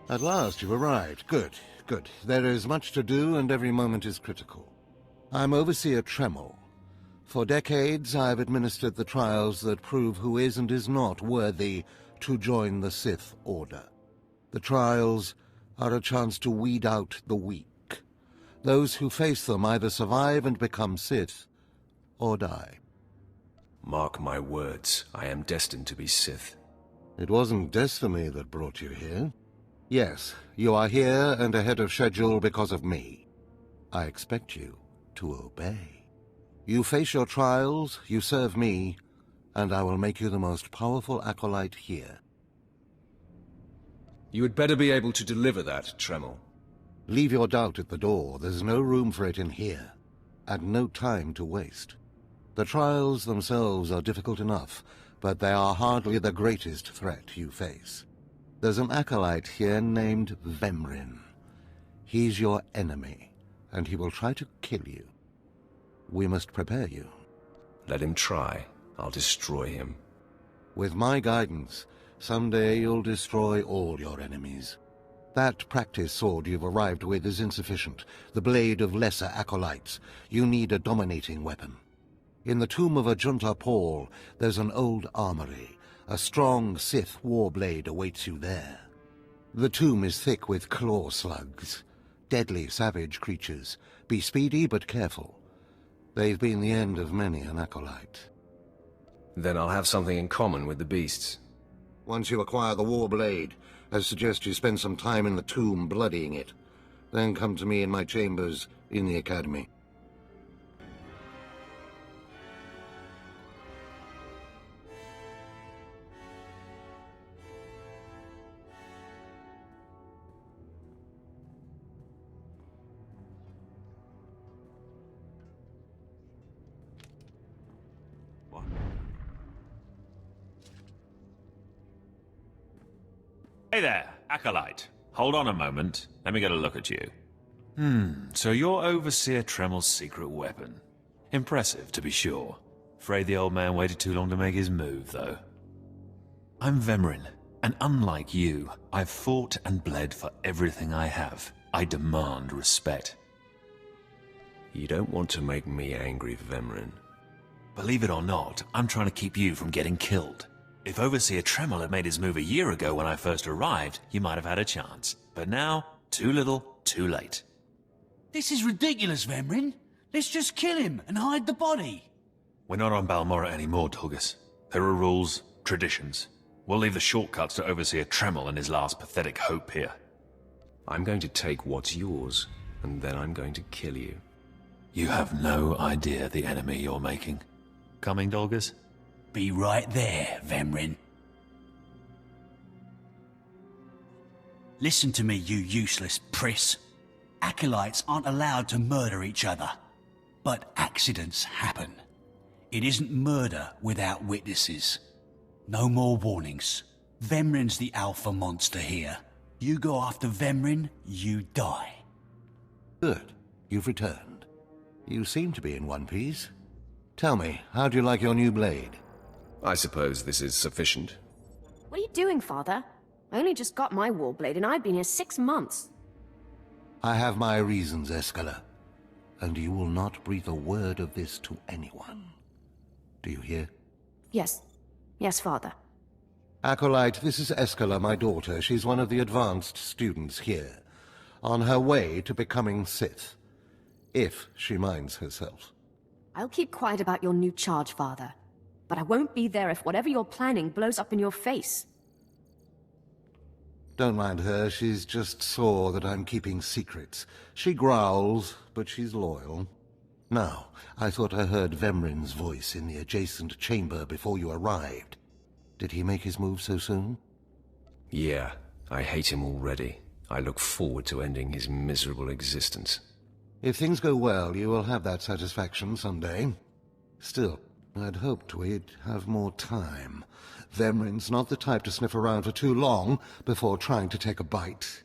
At last you've arrived. Good, good. There is much to do and every moment is critical. I'm Overseer Tremel. For decades I've administered the trials that prove who is and is not worthy to join the Sith Order. The trials are a chance to weed out the weak. Those who face them either survive and become Sith, or die. Mark my words, I am destined to be Sith. It wasn't destiny that brought you here. Yes, you are here and ahead of schedule because of me. I expect you to obey. You face your trials, you serve me, and I will make you the most powerful acolyte here. You had better be able to deliver that, Tremel. Leave your doubt at the door. There's no room for it in here, and no time to waste. The trials themselves are difficult enough, but they are hardly the greatest threat you face. There's an acolyte here named Vemrin. He's your enemy, and he will try to kill you. We must prepare you. Let him try. I'll destroy him. With my guidance, someday you'll destroy all your enemies. That practice sword you've arrived with is insufficient. The blade of lesser acolytes. You need a dominating weapon. In the tomb of Ajunta Paul, there's an old armory. A strong Sith warblade awaits you there. The tomb is thick with claw slugs. Deadly savage creatures. Be speedy but careful. They've been the end of many an acolyte. Then I'll have something in common with the beasts. Once you acquire the warblade, I suggest you spend some time in the tomb bloodying it. Then come to me in my chambers in the academy. Hey there, Acolyte. Hold on a moment. Let me get a look at you. So you're Overseer Tremel's secret weapon. Impressive, to be sure. Afraid the old man waited too long to make his move, though. I'm Vemrin, and unlike you, I've fought and bled for everything I have. I demand respect. You don't want to make me angry, Vemrin. Believe it or not, I'm trying to keep you from getting killed. If Overseer Tremel had made his move a year ago when I first arrived, you might have had a chance. But now, too little, too late. This is ridiculous, Vemrin. Let's just kill him and hide the body. We're not on Balmorra anymore, Dolgus. There are rules, traditions. We'll leave the shortcuts to Overseer Tremel and his last pathetic hope here. I'm going to take what's yours, and then I'm going to kill you. You have no idea the enemy you're making. Coming, Dolgus? Be right there, Vemrin. Listen to me, you useless priss. Acolytes aren't allowed to murder each other. But accidents happen. It isn't murder without witnesses. No more warnings. Vemrin's the alpha monster here. You go after Vemrin, you die. Good. You've returned. You seem to be in one piece. Tell me, how do you like your new blade? I suppose this is sufficient. What are you doing, Father? I only just got my warblade and I've been here 6 months. I have my reasons, Escala. And you will not breathe a word of this to anyone. Do you hear? Yes. Yes, Father. Acolyte, this is Escala, my daughter. She's one of the advanced students here. On her way to becoming Sith. If she minds herself. I'll keep quiet about your new charge, Father. But I won't be there if whatever you're planning blows up in your face. Don't mind her, she's just sore that I'm keeping secrets. She growls, but she's loyal. Now, I thought I heard Vemrin's voice in the adjacent chamber before you arrived. Did he make his move so soon? Yeah, I hate him already. I look forward to ending his miserable existence. If things go well, you will have that satisfaction someday. Still, I'd hoped we'd have more time. Vemrin's not the type to sniff around for too long before trying to take a bite.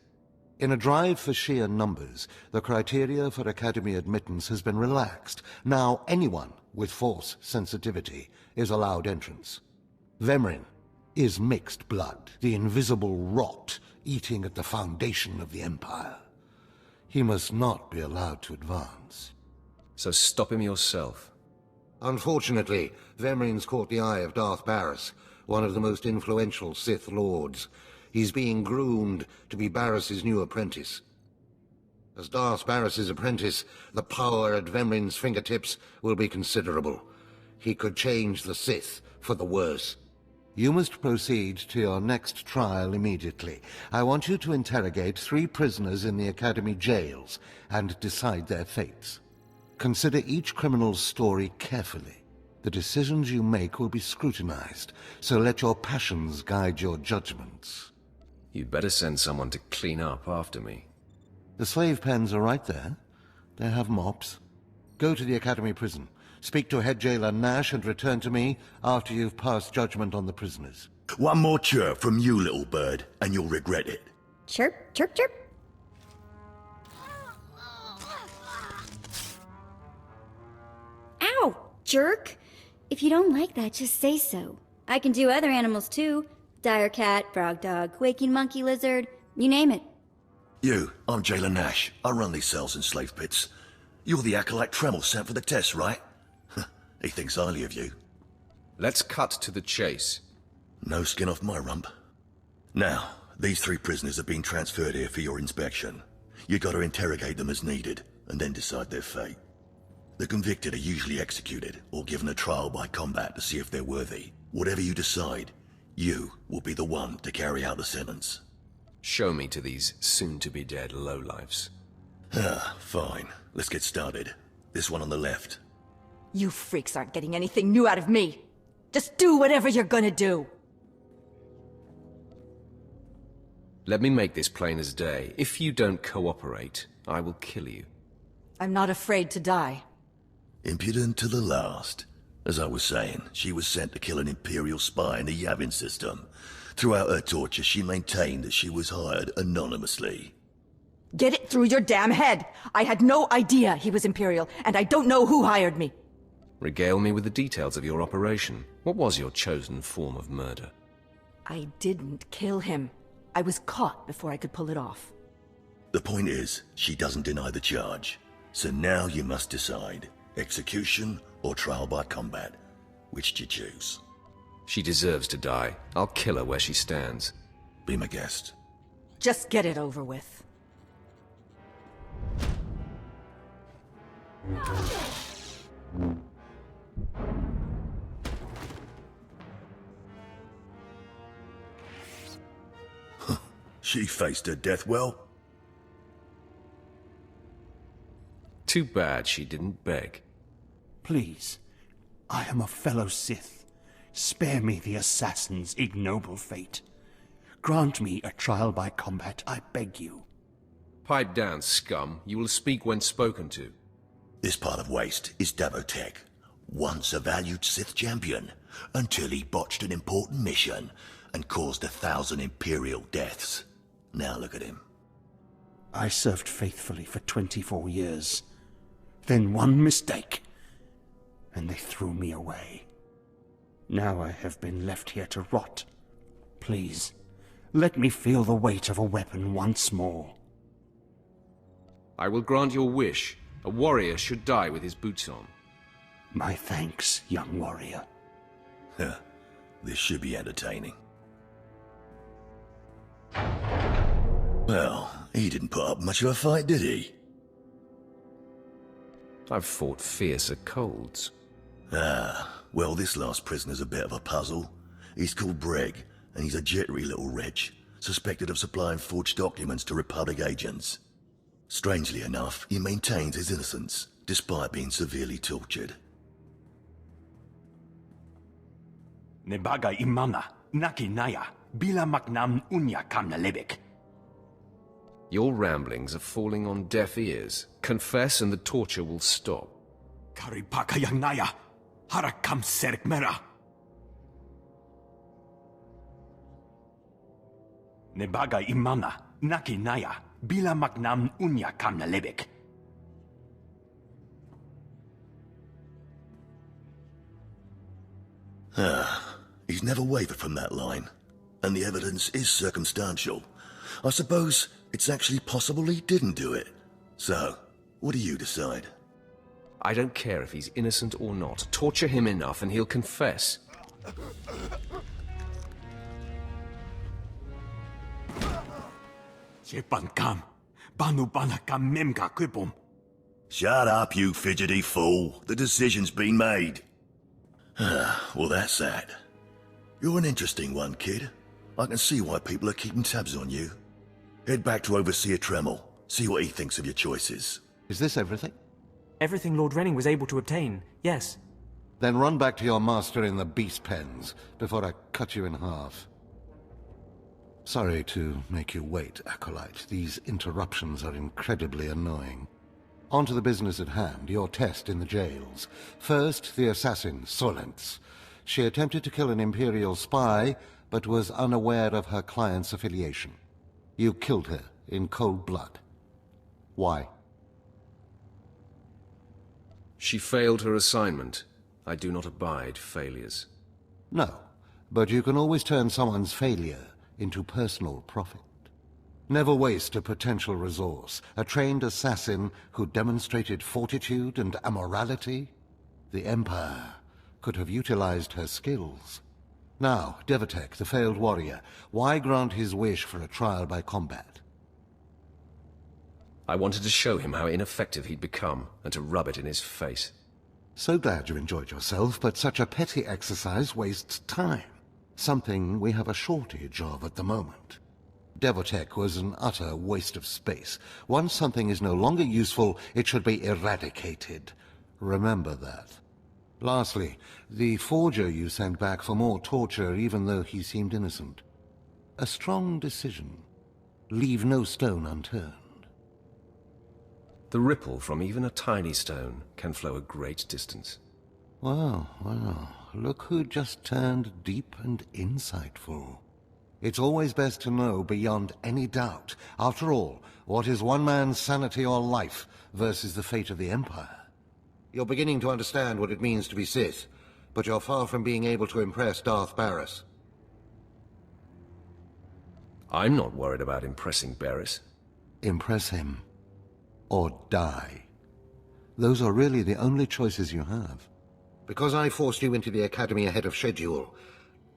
In a drive for sheer numbers, the criteria for Academy admittance has been relaxed. Now anyone with Force sensitivity is allowed entrance. Vemrin is mixed blood, the invisible rot eating at the foundation of the Empire. He must not be allowed to advance. So stop him yourself. Unfortunately, Vemrin's caught the eye of Darth Barris, one of the most influential Sith Lords. He's being groomed to be Barris's new apprentice. As Darth Barris's apprentice, the power at Vemrin's fingertips will be considerable. He could change the Sith for the worse. You must proceed to your next trial immediately. I want you to interrogate 3 prisoners in the Academy jails and decide their fates. Consider each criminal's story carefully. The decisions you make will be scrutinized, so let your passions guide your judgments. You'd better send someone to clean up after me. The slave pens are right there. They have mops. Go to the Academy prison. Speak to head jailer Nash and return to me after you've passed judgment on the prisoners. One more chirp from you, little bird, and you'll regret it. Chirp, chirp, chirp. Ow, jerk! If you don't like that, just say so. I can do other animals too. Dire cat, frog dog, quaking monkey lizard, you name it. You, I'm Jailer Nash. I run these cells and slave pits. You're the acolyte Tremel sent for the test, right? He thinks highly of you. Let's cut to the chase. No skin off my rump. Now, these 3 prisoners have been transferred here for your inspection. You gotta interrogate them as needed, and then decide their fate. The convicted are usually executed, or given a trial by combat to see if they're worthy. Whatever you decide, you will be the one to carry out the sentence. Show me to these soon-to-be-dead lowlifes. Fine. Let's get started. This one on the left. You freaks aren't getting anything new out of me. Just do whatever you're gonna do. Let me make this plain as day. If you don't cooperate, I will kill you. I'm not afraid to die. Impudent to the last. As I was saying, she was sent to kill an Imperial spy in the Yavin system. Throughout her torture, she maintained that she was hired anonymously. Get it through your damn head! I had no idea he was Imperial, and I don't know who hired me. Regale me with the details of your operation. What was your chosen form of murder? I didn't kill him. I was caught before I could pull it off. The point is, she doesn't deny the charge. So now you must decide. Execution or trial by combat. Which do you choose? She deserves to die. I'll kill her where she stands. Be my guest. Just get it over with. She faced her death well. Too bad she didn't beg. Please, I am a fellow Sith. Spare me the assassin's ignoble fate. Grant me a trial by combat, I beg you. Pipe down, scum. You will speak when spoken to. This part of Waste is Davotech, once a valued Sith champion, until he botched an important mission and caused 1,000 Imperial deaths. Now look at him. I served faithfully for 24 years. Then one mistake, and they threw me away. Now I have been left here to rot. Please, let me feel the weight of a weapon once more. I will grant your wish. A warrior should die with his boots on. My thanks, young warrior. This should be entertaining. Well, he didn't put up much of a fight, did he? I've fought fiercer colds. Well, this last prisoner's a bit of a puzzle. He's called Breg, and he's a jittery little wretch, suspected of supplying forged documents to Republic agents. Strangely enough, he maintains his innocence, despite being severely tortured. Nebaga imana, naki naya, bila maknam unya kamna lebek. Your ramblings are falling on deaf ears. Confess and the torture will stop. Karipaka yang naya, harakam serk mera. Nebaga imana, naki naya, bila maknam unya kamna lebek. He's never wavered from that line, and the evidence is circumstantial. I suppose it's actually possible he didn't do it. So, what do you decide? I don't care if he's innocent or not. Torture him enough and he'll confess. Shut up, you fidgety fool. The decision's been made. Well, that's that. You're an interesting one, kid. I can see why people are keeping tabs on you. Head back to Overseer Tremel. See what he thinks of your choices. Is this everything? Everything Lord Renning was able to obtain, yes. Then run back to your master in the beast pens before I cut you in half. Sorry to make you wait, Acolyte. These interruptions are incredibly annoying. On to the business at hand, your test in the jails. First, the assassin, Solence. She attempted to kill an Imperial spy, but was unaware of her client's affiliation. You killed her in cold blood. Why? She failed her assignment. I do not abide failures. No, but you can always turn someone's failure into personal profit. Never waste a potential resource. A trained assassin who demonstrated fortitude and amorality? The Empire could have utilized her skills. Now, Devatek, the failed warrior, why grant his wish for a trial by combat? I wanted to show him how ineffective he'd become, and to rub it in his face. So glad you enjoyed yourself, but such a petty exercise wastes time. Something we have a shortage of at the moment. Devatek was an utter waste of space. Once something is no longer useful, it should be eradicated. Remember that. Lastly, the forger you sent back for more torture even though he seemed innocent. A strong decision. Leave no stone unturned. The ripple from even a tiny stone can flow a great distance. Wow, wow. Look who just turned deep and insightful. It's always best to know beyond any doubt. After all, what is one man's sanity or life versus the fate of the Empire? You're beginning to understand what it means to be Sith, but you're far from being able to impress Darth Barris. I'm not worried about impressing Barris. Impress him. Or die. Those are really the only choices you have. Because I forced you into the Academy ahead of schedule,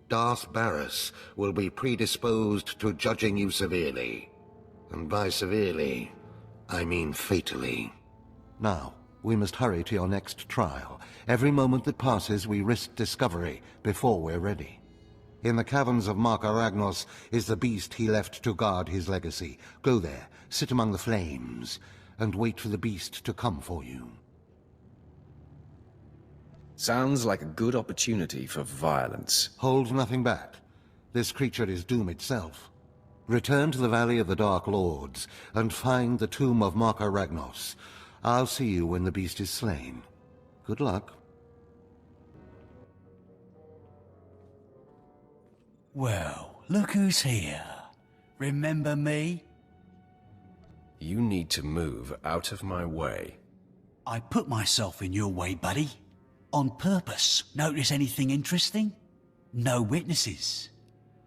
Darth Barris will be predisposed to judging you severely. And by severely, I mean fatally. Now, we must hurry to your next trial. Every moment that passes, we risk discovery before we're ready. In the caverns of Mark Aragnos is the beast he left to guard his legacy. Go there, sit among the flames, and wait for the beast to come for you. Sounds like a good opportunity for violence. Hold nothing back. This creature is doom itself. Return to the Valley of the Dark Lords, and find the tomb of Mark Aragnos. I'll see you when the beast is slain. Good luck. Well, look who's here. Remember me? You need to move out of my way. I put myself in your way, buddy. On purpose. Notice anything interesting? No witnesses.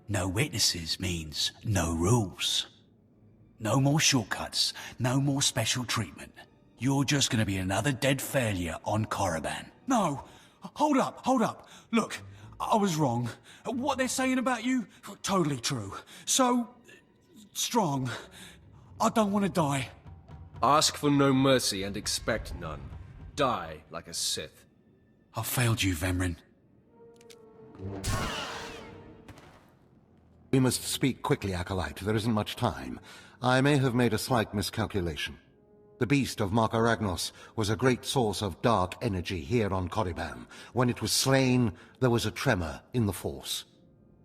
No witnesses means no rules. No more shortcuts. No more special treatment. You're just gonna be another dead failure on Korriban. No! Hold up, hold up. Look, I was wrong. What they're saying about you, totally true. So, strong. I don't want to die. Ask for no mercy and expect none. Die like a Sith. I failed you, Vemrin. We must speak quickly, Acolyte. There isn't much time. I may have made a slight miscalculation. The beast of Mark Aragnos was a great source of dark energy here on Korriban. When it was slain, there was a tremor in the Force.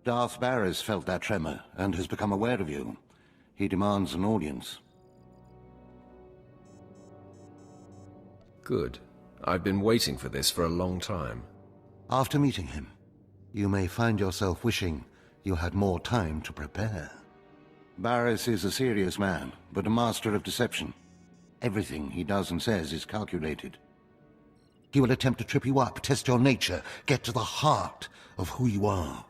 Darth Barris felt that tremor and has become aware of you. He demands an audience. Good. I've been waiting for this for a long time. After meeting him, you may find yourself wishing you had more time to prepare. Barris is a serious man, but a master of deception. Everything he does and says is calculated. He will attempt to trip you up, test your nature, get to the heart of who you are.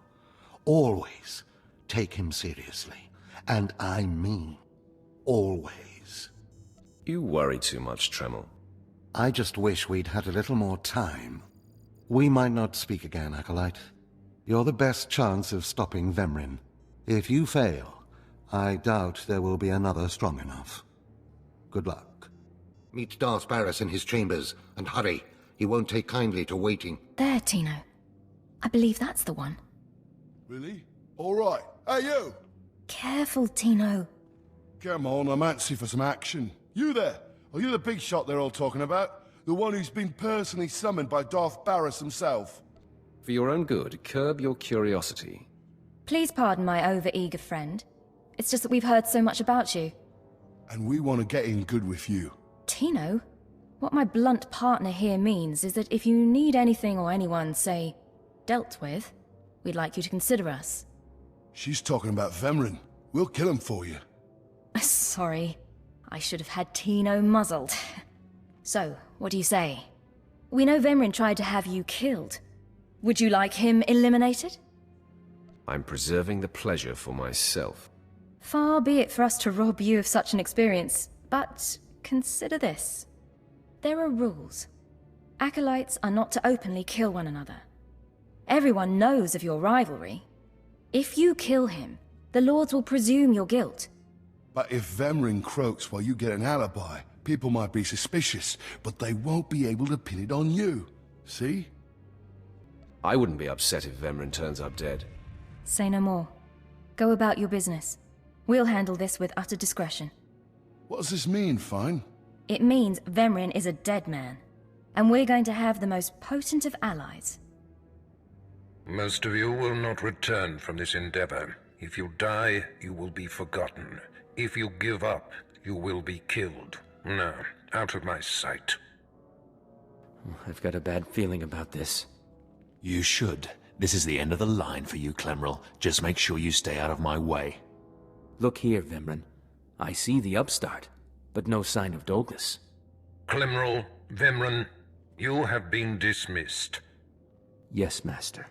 Always take him seriously. and I'm me. Always. You worry too much, Tremel. I just wish we'd had a little more time. We might not speak again, Acolyte. You're the best chance of stopping Vemrin. If you fail, I doubt there will be another strong enough. Good luck. Meet Darth Barris in his chambers, and hurry. He won't take kindly to waiting. There, Tino. I believe that's the one. Really? All right. Hey, you! Careful, Tino. Come on, I'm antsy for some action. You there? Are you the big shot they're all talking about? The one who's been personally summoned by Darth Barris himself? For your own good, curb your curiosity. Please pardon my over-eager friend. It's just that we've heard so much about you. And we want to get in good with you. Tino? What my blunt partner here means is that if you need anything or anyone, say, dealt with, we'd like you to consider us. She's talking about Vemrin. We'll kill him for you. Sorry. I should have had Tino muzzled. So, what do you say? We know Vemrin tried to have you killed. Would you like him eliminated? I'm preserving the pleasure for myself. Far be it for us to rob you of such an experience, but consider this. There are rules. Acolytes are not to openly kill one another. Everyone knows of your rivalry. If you kill him, the Lords will presume your guilt. But if Vemrin croaks while you get an alibi, people might be suspicious, but they won't be able to pin it on you. See? I wouldn't be upset if Vemrin turns up dead. Say no more. Go about your business. We'll handle this with utter discretion. What does this mean, Fine? It means Vemrin is a dead man, and we're going to have the most potent of allies. Most of you will not return from this endeavor. If you die, you will be forgotten. If you give up, you will be killed. No, out of my sight. I've got a bad feeling about this. You should. This is the end of the line for you, Clemrel. Just make sure you stay out of my way. Look here, Vemrin. I see the upstart, but no sign of Dolgus. Clemrel, Vemrin, you have been dismissed. Yes, Master.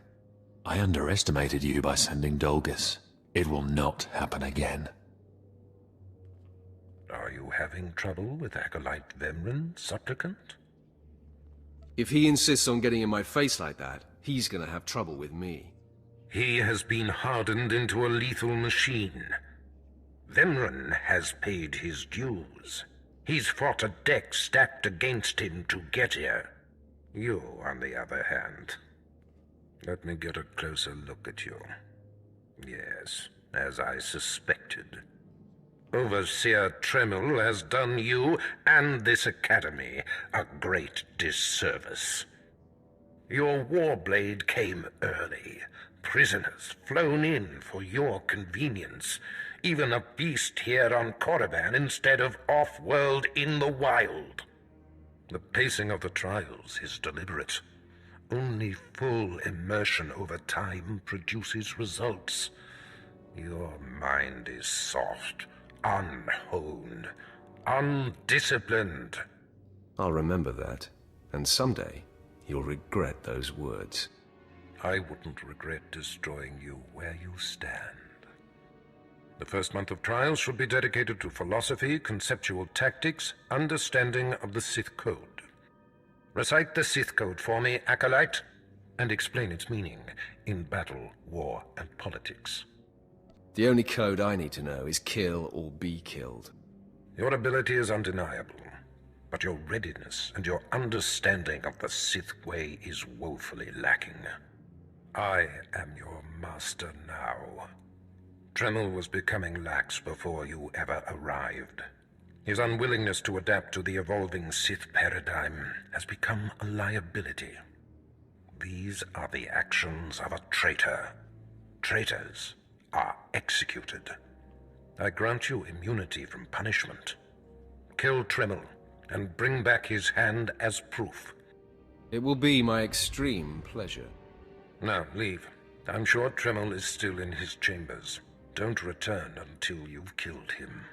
I underestimated you by sending Dolgus. It will not happen again. Are you having trouble with Acolyte Vemrin, Supplicant? If he insists on getting in my face like that, he's gonna have trouble with me. He has been hardened into a lethal machine. Vemrin has paid his dues. He's fought a deck stacked against him to get here. You, on the other hand. Let me get a closer look at you. Yes, as I suspected. Overseer Tremel has done you and this academy a great disservice. Your warblade came early. Prisoners flown in for your convenience. Even a beast here on Korriban instead of off-world in the wild. The pacing of the trials is deliberate. Only full immersion over time produces results. Your mind is soft, unhoned, undisciplined. I'll remember that, and someday you'll regret those words. I wouldn't regret destroying you where you stand. The first month of trials should be dedicated to philosophy, conceptual tactics, understanding of the Sith Code. Recite the Sith Code for me, Acolyte, and explain its meaning in battle, war, and politics. The only code I need to know is kill or be killed. Your ability is undeniable, but your readiness and your understanding of the Sith way is woefully lacking. I am your master now. Tremel was becoming lax before you ever arrived. His unwillingness to adapt to the evolving Sith paradigm has become a liability. These are the actions of a traitor. Traitors are executed. I grant you immunity from punishment. Kill Tremel and bring back his hand as proof. It will be my extreme pleasure. Now, leave. I'm sure Tremel is still in his chambers. Don't return until you've killed him.